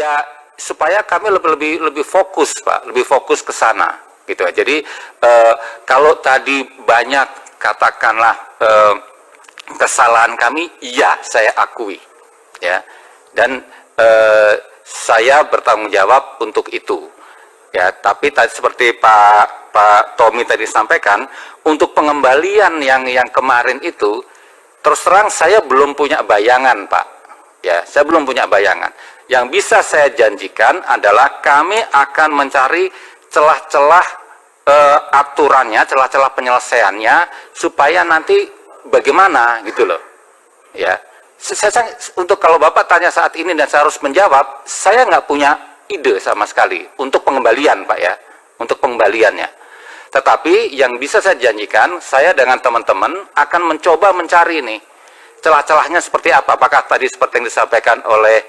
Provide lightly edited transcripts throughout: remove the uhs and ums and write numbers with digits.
ya supaya kami lebih fokus Pak, lebih fokus ke sana gitu. Jadi kalau tadi banyak katakanlah kesalahan kami, iya saya akui ya, dan saya bertanggung jawab untuk itu ya. Tapi tadi seperti Pak Tommy tadi sampaikan, untuk pengembalian yang kemarin itu terus terang saya belum punya bayangan Pak ya, saya belum punya bayangan. Yang bisa saya janjikan adalah kami akan mencari celah-celah aturannya, celah-celah penyelesaiannya, supaya nanti bagaimana gitu loh ya. Untuk kalau Bapak tanya saat ini dan saya harus menjawab, saya nggak punya ide sama sekali untuk pengembalian Pak ya, untuk pengembaliannya. Tetapi yang bisa saya janjikan, saya dengan teman-teman akan mencoba mencari nih celah-celahnya seperti apa. Apakah tadi seperti yang disampaikan oleh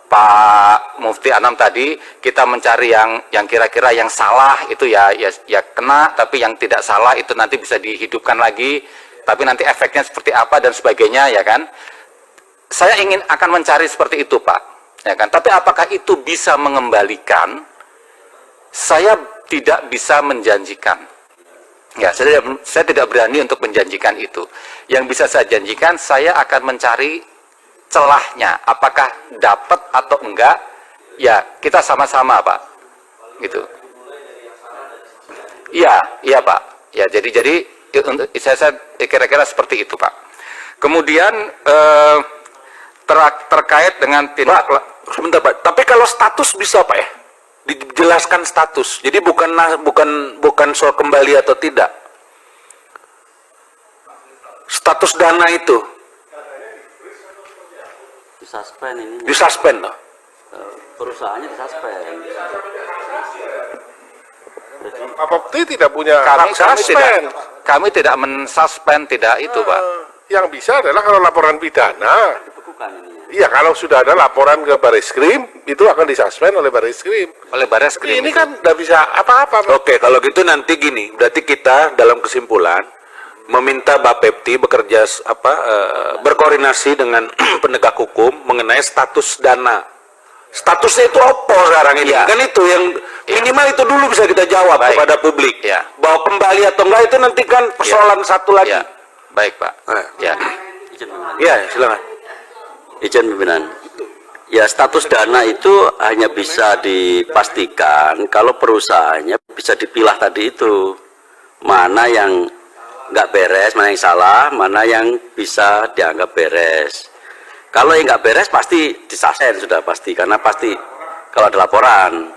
Pak Mufti Anam tadi, kita mencari yang kira-kira yang salah itu ya kena, tapi yang tidak salah itu nanti bisa dihidupkan lagi, tapi nanti efeknya seperti apa dan sebagainya ya kan. Saya akan mencari seperti itu Pak ya kan. Tapi apakah itu bisa mengembalikan, saya tidak bisa menjanjikan ya. Saya tidak berani untuk menjanjikan itu. Yang bisa saya janjikan, saya akan mencari celahnya, apakah dapat atau enggak ya, kita sama-sama Pak gitu. Iya Pak ya. Jadi saya kira-kira seperti itu Pak. Kemudian terkait dengan tindak sebentar Pak, tapi kalau status bisa Pak ya, dijelaskan status, jadi bukan soal kembali atau tidak, status dana itu disuspend, ini disuspend loh. Perusahaannya disuspend. Pak Popti tidak punya kami hak suspend. kami tidak mensuspend, tidak itu Pak. Yang bisa adalah kalau laporan pidana, Dibekukan ini. iya kalau sudah ada laporan ke Barreskrim, itu akan disuspend oleh Barreskrim. Oleh Barreskrim. Ini kan tidak bisa apa-apa Pak. Oke, kalau gitu nanti gini, berarti kita dalam kesimpulan meminta Bapepti bekerja berkoordinasi dengan penegak hukum mengenai status dana. Statusnya itu apa sekarang ini? Ya. Kan itu yang minimal itu dulu bisa kita jawab kepada publik. Ya. Bahwa kembali atau enggak itu nanti kan persoalan satu lagi. Ya. Baik Pak. Ya. Izin pimpinan. Ya, silakan. Izin pimpinan. Ya, status dana itu hanya bisa dipastikan kalau perusahaannya bisa dipilah tadi itu. Mana yang nggak beres, mana yang salah, mana yang bisa dianggap beres. Kalau yang nggak beres pasti disuspend sudah pasti, karena pasti kalau ada laporan.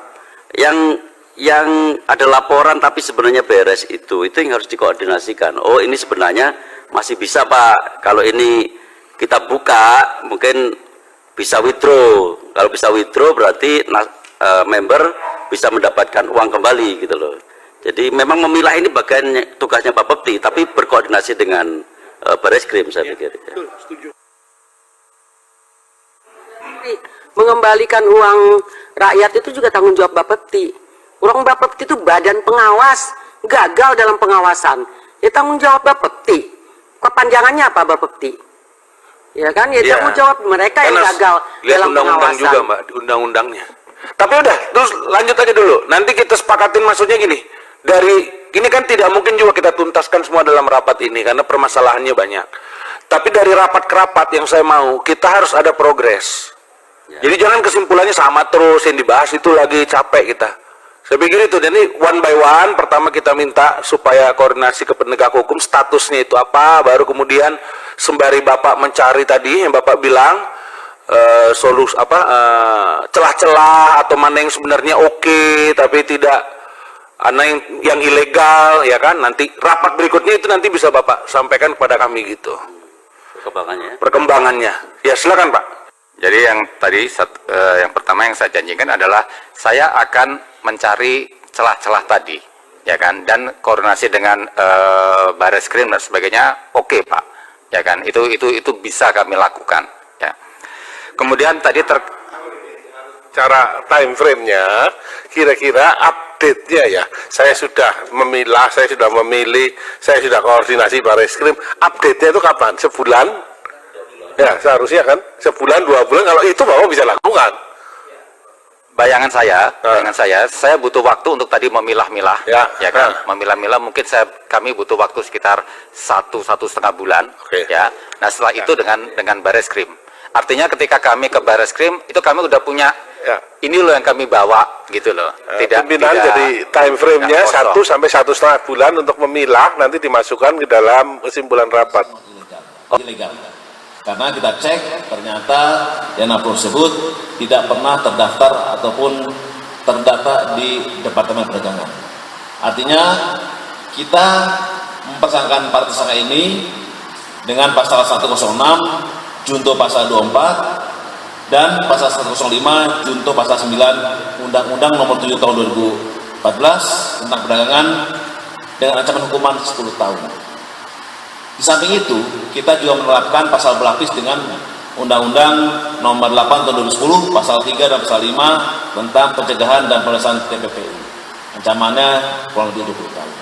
Yang ada laporan tapi sebenarnya beres itu yang harus dikoordinasikan. Oh, ini sebenarnya masih bisa Pak. Kalau ini kita buka mungkin bisa withdraw. Kalau bisa withdraw berarti member bisa mendapatkan uang kembali gitu loh. Jadi memang memilah ini bagian tugasnya Pak Popti, tapi berkoordinasi dengan Barreskrim saya pikir. Ya. Mengembalikan uang rakyat itu juga tanggung jawab Bapepti. Uang Bapepti itu badan pengawas, gagal dalam pengawasan, ya tanggung jawab Bapepti. Kepanjangannya apa Bapepti? Ya kan, ya tanggung jawab mereka yang gagal lihat dalam undang-undang pengawasan juga Mbak, di undang-undangnya. Tapi udah, terus lanjut aja dulu. Nanti kita sepakatin, maksudnya gini. Dari ini kan tidak mungkin juga kita tuntaskan semua dalam rapat ini karena permasalahannya banyak. Tapi dari rapat ke rapat yang saya mau, kita harus ada progres. Ya. Jadi jangan kesimpulannya sama terus, yang dibahas itu lagi capek kita. Saya pikir itu, jadi one by one, pertama kita minta supaya koordinasi ke penegak hukum, statusnya itu apa, baru kemudian sembari Bapak mencari tadi yang Bapak bilang, solusi celah-celah atau mana yang sebenarnya oke, tapi tidak yang ilegal ya kan. Nanti rapat berikutnya itu nanti bisa Bapak sampaikan kepada kami gitu perkembangannya. Ya silakan Pak. Jadi yang tadi yang pertama yang saya janjikan adalah saya akan mencari celah-celah tadi ya kan, dan koordinasi dengan Barreskrim dan sebagainya. Oke Pak ya kan, itu bisa kami lakukan ya. Kemudian tadi Cara time frame-nya, kira-kira update-nya ya. Saya sudah memilah, saya sudah memilih, saya sudah koordinasi Barreskrim. Update-nya itu kapan? Sebulan? Ya, seharusnya kan sebulan, 2 bulan. Kalau itu Bapak bisa lakukan. bayangan saya butuh waktu untuk tadi memilah-milah, Ya. kan, memilah-milah. Mungkin kami butuh waktu sekitar 1,5 bulan, Oke. ya. Nah setelah itu dengan Bareskrim. Artinya ketika kami ke Bareskrim itu kami udah punya, Ya. ini loh yang kami bawa, gitu loh. Pimpinan jadi time frame-nya tidak 1 sampai 1,5 bulan untuk memilah, nanti dimasukkan ke dalam kesimpulan rapat. Ilegal. Karena kita cek ternyata dana tersebut tidak pernah terdaftar ataupun terdata di Departemen Perdagangan. Artinya kita mempersangkakan para tersangka ini dengan pasal 106 junto pasal 24 dan pasal 105 junto pasal 9 Undang-Undang Nomor 7 Tahun 2014 tentang perdagangan dengan ancaman hukuman 10 tahun. Di samping itu, kita juga menerapkan pasal berlapis dengan Undang-Undang Nomor 8 Tahun 2010, Pasal 3 dan Pasal 5 tentang pencegahan dan pemberantasan TPPU. Ancamannya kurang lebih 20 tahun.